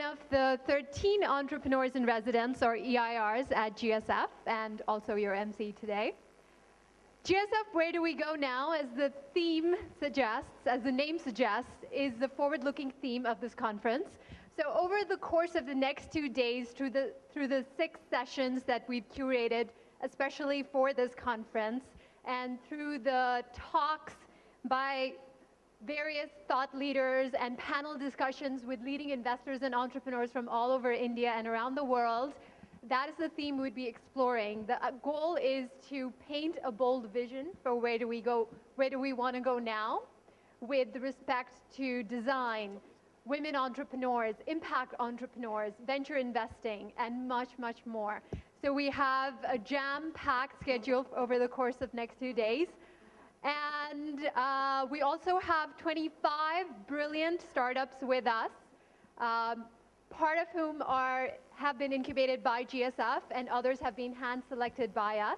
Of the 13 entrepreneurs in residence, or EIRs, at GSF, and also your MC today. GSF, where do we go now, as the theme suggests, as the name suggests, is the forward-looking theme of this conference. So over the course of the next 2 days, through the 6 sessions that we've curated, especially for this conference, and through the talks by various thought leaders and panel discussions with leading investors and entrepreneurs from all over India and around the world, that is the theme we'd be exploring. The goal is to paint a bold vision for where do we go, where do we want to go now, with respect to design, women entrepreneurs, impact entrepreneurs, venture investing, and much, much more. So we have a jam-packed schedule over the course of next 2 days. And we also have 25 brilliant startups with us, part of whom have been incubated by GSF, and others have been hand-selected by us.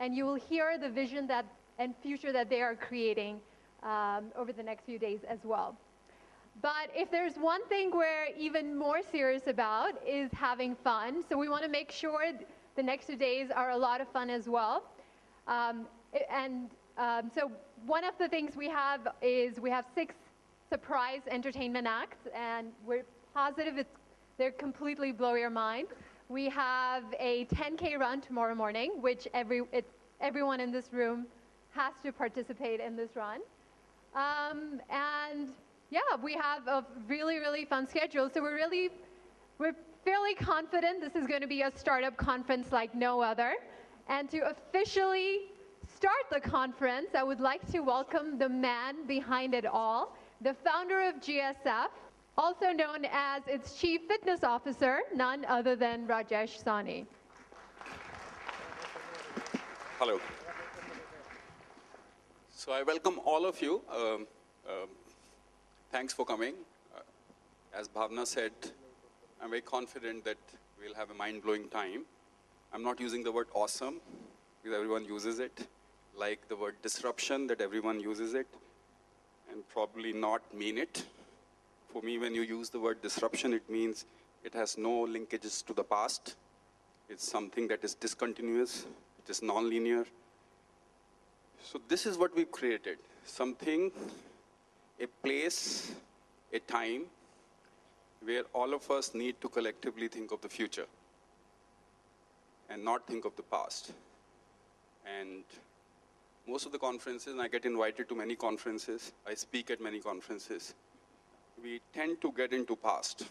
And you will hear the vision and future that they are creating over the next few days as well. But if there's one thing we're even more serious about, is having fun. So we want to make sure the next 2 days are a lot of fun as well. So one of the things we have is we have 6 surprise entertainment acts, and we're positive they're completely blow your mind. We have a 10K run tomorrow morning, which everyone in this room has to participate in this run. And yeah, we have a really, really fun schedule. So we're fairly confident this is going to be a startup conference like no other. And to officially start the conference, I would like to welcome the man behind it all, the founder of GSF, also known as its Chief Fitness Officer, none other than Rajesh Sawhney. Hello. So I welcome all of you. Thanks for coming. As Bhavna said, I'm very confident that we'll have a mind-blowing time. I'm not using the word awesome, because everyone uses it. Like the word disruption, that everyone uses it, and probably not mean it. For me, when you use the word disruption, it means it has no linkages to the past. It's something that is discontinuous, it is non-linear. So this is what we've created. Something, a place, a time, where all of us need to collectively think of the future and not think of the past. And most of the conferences, and I get invited to many conferences, I speak at many conferences, we tend to get into past.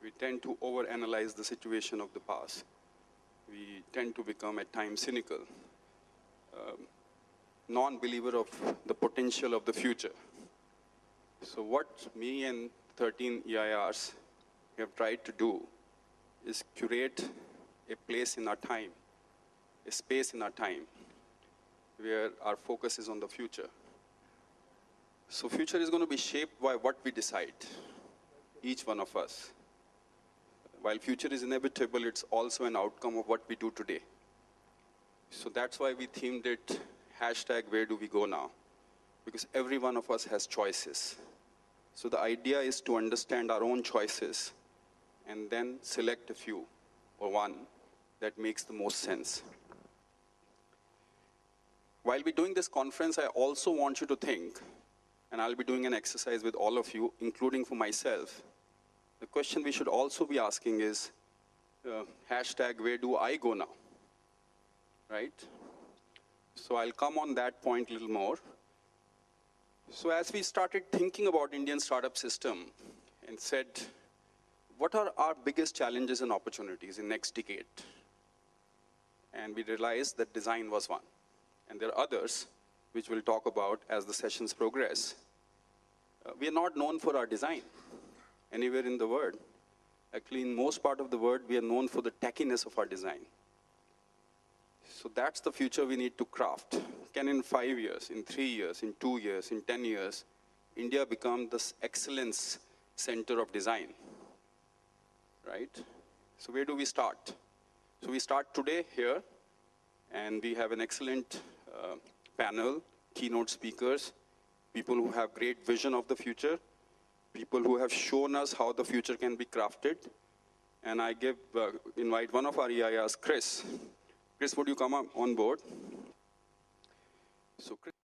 We tend to overanalyze the situation of the past. We tend to become at times cynical, non-believer of the potential of the future. So what me and 13 EIRs have tried to do is curate a place in our time, a space in our time, where our focus is on the future. So future is going to be shaped by what we decide, each one of us. While future is inevitable, it's also an outcome of what we do today. So that's why we themed it #where do we go now? Because every one of us has choices. So the idea is to understand our own choices and then select a few, or one, that makes the most sense. While we're doing this conference, I also want you to think, and I'll be doing an exercise with all of you, including for myself. The question we should also be asking is, #where do I go now? Right? So I'll come on that point a little more. So as we started thinking about Indian startup system and said, what are our biggest challenges and opportunities in next decade? And we realized that design was one. And there are others, which we'll talk about as the sessions progress. We are not known for our design anywhere in the world. Actually, in most part of the world, we are known for the tackiness of our design. So that's the future we need to craft. Can in 5 years, in 3 years, in 2 years, in 10 years, India become this excellence center of design, right? So where do we start? So we start today here, and we have an excellent panel, keynote speakers, people who have great vision of the future, people who have shown us how the future can be crafted. And I invite one of our EIRs, Chris. Chris, would you come up on board? So, Chris